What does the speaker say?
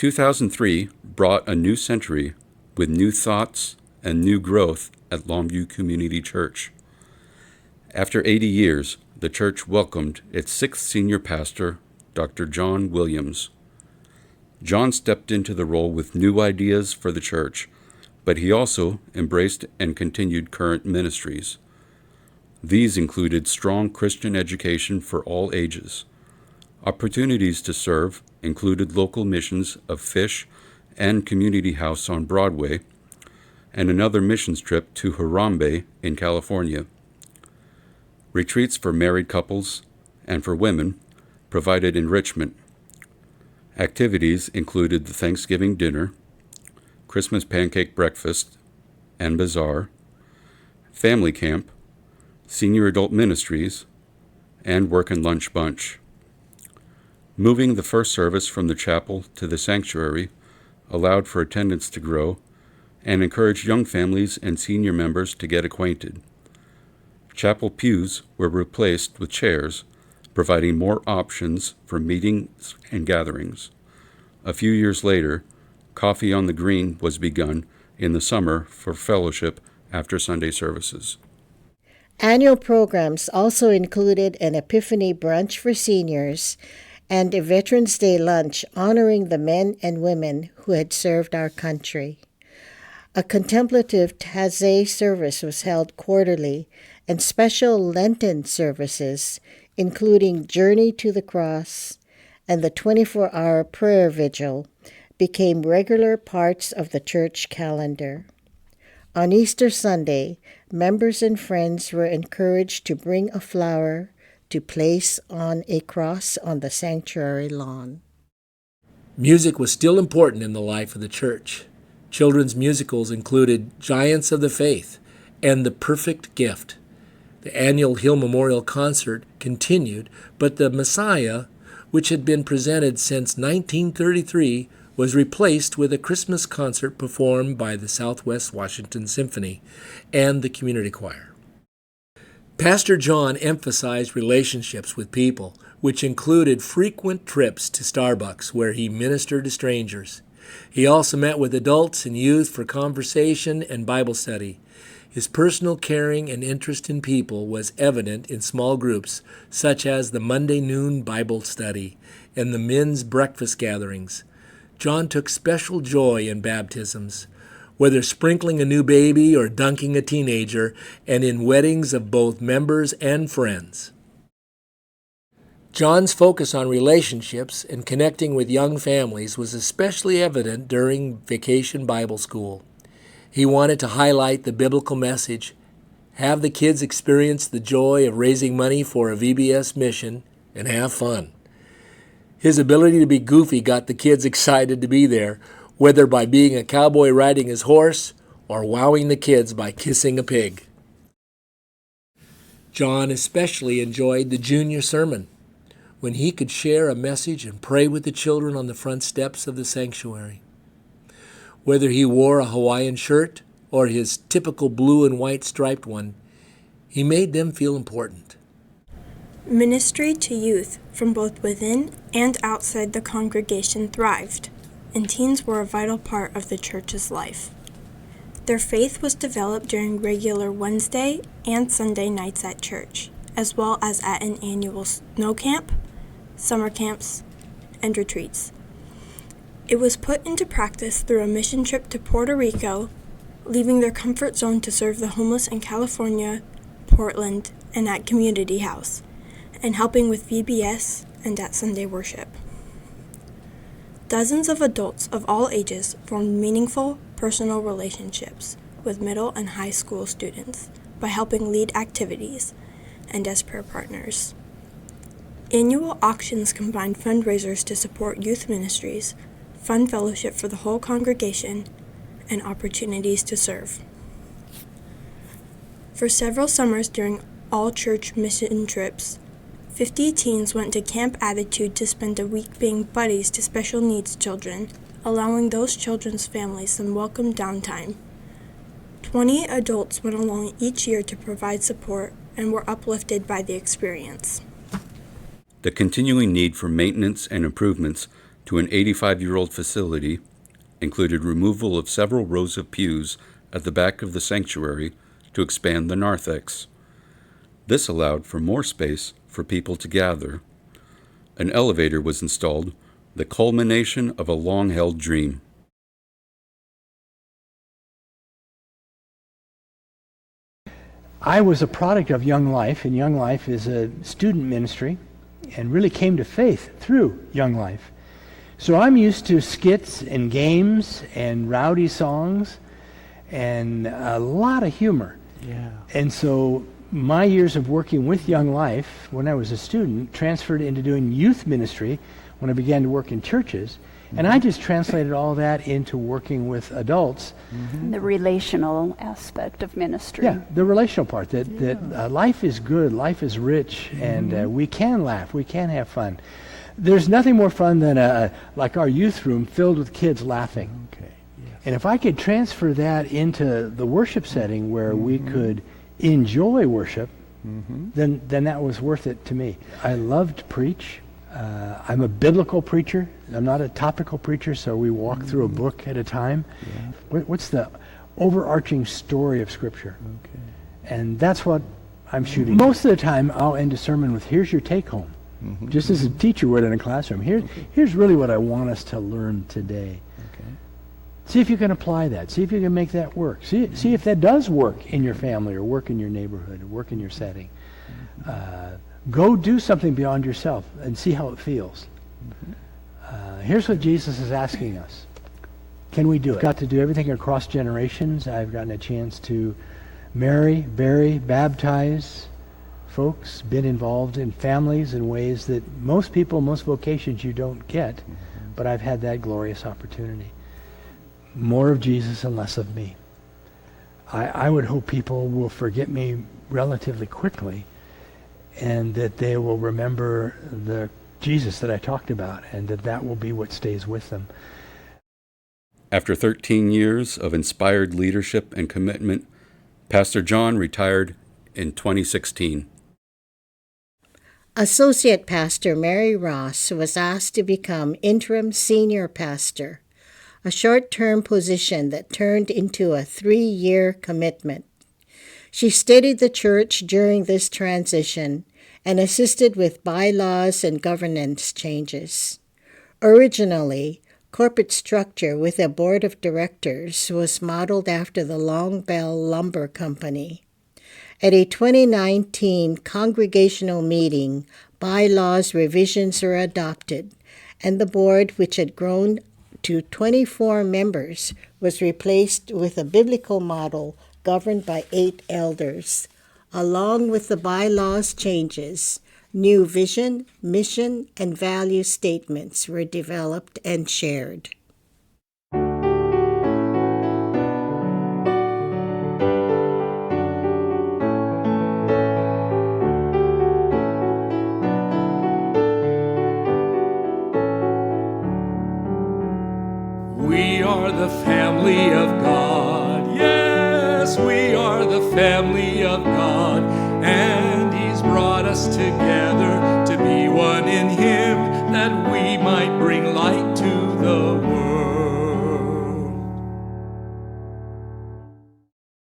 2003 brought a new century with new thoughts and new growth at Longview Community Church. After 80 years, the church welcomed its sixth senior pastor, Dr. John Williams. John stepped into the role with new ideas for the church, but he also embraced and continued current ministries. These included strong Christian education for all ages. Opportunities to serve included local missions of Fish and Community House on Broadway, and another missions trip to Harambe in California. Retreats for married couples and for women provided enrichment. Activities included the Thanksgiving dinner, Christmas pancake breakfast and bazaar, family camp, senior adult ministries, and work and lunch bunch. Moving the first service from the chapel to the sanctuary allowed for attendance to grow and encouraged young families and senior members to get acquainted. Chapel pews were replaced with chairs, providing more options for meetings and gatherings. A few years later, Coffee on the Green was begun in the summer for fellowship after Sunday services. Annual programs also included an Epiphany brunch for seniors and a Veterans Day lunch honoring the men and women who had served our country. A contemplative Taizé service was held quarterly, and special Lenten services, including Journey to the Cross and the 24-hour prayer vigil, became regular parts of the church calendar. On Easter Sunday, members and friends were encouraged to bring a flower to place on a cross on the sanctuary lawn. Music was still important in the life of the church. Children's musicals included Giants of the Faith and The Perfect Gift. The annual Hill Memorial Concert continued, but the Messiah, which had been presented since 1933, was replaced with a Christmas concert performed by the Southwest Washington Symphony and the community choir. Pastor John emphasized relationships with people, which included frequent trips to Starbucks where he ministered to strangers. He also met with adults and youth for conversation and Bible study. His personal caring and interest in people was evident in small groups, such as the Monday noon Bible study and the men's breakfast gatherings. John took special joy in baptisms, whether sprinkling a new baby or dunking a teenager, and in weddings of both members and friends. John's focus on relationships and connecting with young families was especially evident during Vacation Bible School. He wanted to highlight the biblical message, have the kids experience the joy of raising money for a VBS mission, and have fun. His ability to be goofy got the kids excited to be there, whether by being a cowboy riding his horse or wowing the kids by kissing a pig. John especially enjoyed the junior sermon, when he could share a message and pray with the children on the front steps of the sanctuary. Whether he wore a Hawaiian shirt or his typical blue and white striped one, he made them feel important. Ministry to youth from both within and outside the congregation thrived, and teens were a vital part of the church's life. Their faith was developed during regular Wednesday and Sunday nights at church, as well as at an annual snow camp, summer camps, and retreats. It was put into practice through a mission trip to Puerto Rico, leaving their comfort zone to serve the homeless in California, Portland, and at Community House, and helping with VBS and at Sunday worship. Dozens of adults of all ages formed meaningful, personal relationships with middle and high school students by helping lead activities and as prayer partners. Annual auctions combined fundraisers to support youth ministries, fund fellowship for the whole congregation, and opportunities to serve. For several summers during all church mission trips, 50 teens went to Camp Attitude to spend a week being buddies to special needs children, allowing those children's families some welcome downtime. 20 adults went along each year to provide support and were uplifted by the experience. The continuing need for maintenance and improvements to an 85-year-old facility included removal of several rows of pews at the back of the sanctuary to expand the narthex. This allowed for more space for people to gather. An elevator was installed, the culmination of a long-held dream. I was a product of Young Life, and Young Life is a student ministry and really came to faith through Young Life. So I'm used to skits and games and rowdy songs and a lot of humor. Yeah. And so my years of working with Young Life when I was a student transferred into doing youth ministry when I began to work in churches. And I just translated all that into working with adults. The relational aspect of ministry. Yeah, the relational part, that life is good, life is rich, and we can laugh, we can have fun. There's nothing more fun than like our youth room filled with kids laughing. Okay. Yes. And if I could transfer that into the worship setting where we could enjoy worship, then that was worth it to me. I loved to preach. I'm a biblical preacher. I'm not a topical preacher, so we walk through a book at a time. Yeah. What's the overarching story of Scripture? Okay. And that's what I'm shooting. Most of the time, I'll end a sermon with, here's your take-home. Just as a teacher would in a classroom. Here's really what I want us to learn today. Okay. See if you can apply that. See if you can make that work. See if that does work in your family or work in your neighborhood or work in your setting. Go do something beyond yourself and see how it feels. Here's what Jesus is asking us. Can we do it? Got to do everything across generations. I've gotten a chance to marry, bury, baptize folks, been involved in families in ways that most people, most vocations you don't get, but I've had that glorious opportunity. More of Jesus and less of me. I would hope people will forget me relatively quickly and that they will remember the Jesus that I talked about and that will be what stays with them. After 13 years of inspired leadership and commitment, Pastor John retired in 2016. Associate Pastor Mary Ross was asked to become interim senior pastor, a short-term position that turned into a 3-year commitment. She steadied the church during this transition and assisted with bylaws and governance changes. Originally, corporate structure with a board of directors was modeled after the Long Bell Lumber Company. At a 2019 congregational meeting, bylaws revisions were adopted, and the board, which had grown to 24 members, was replaced with a biblical model governed by 8 elders. Along with the bylaws changes, new vision, mission, and value statements were developed and shared. We are the family of God. Yes, we are the family of God. And He's brought us together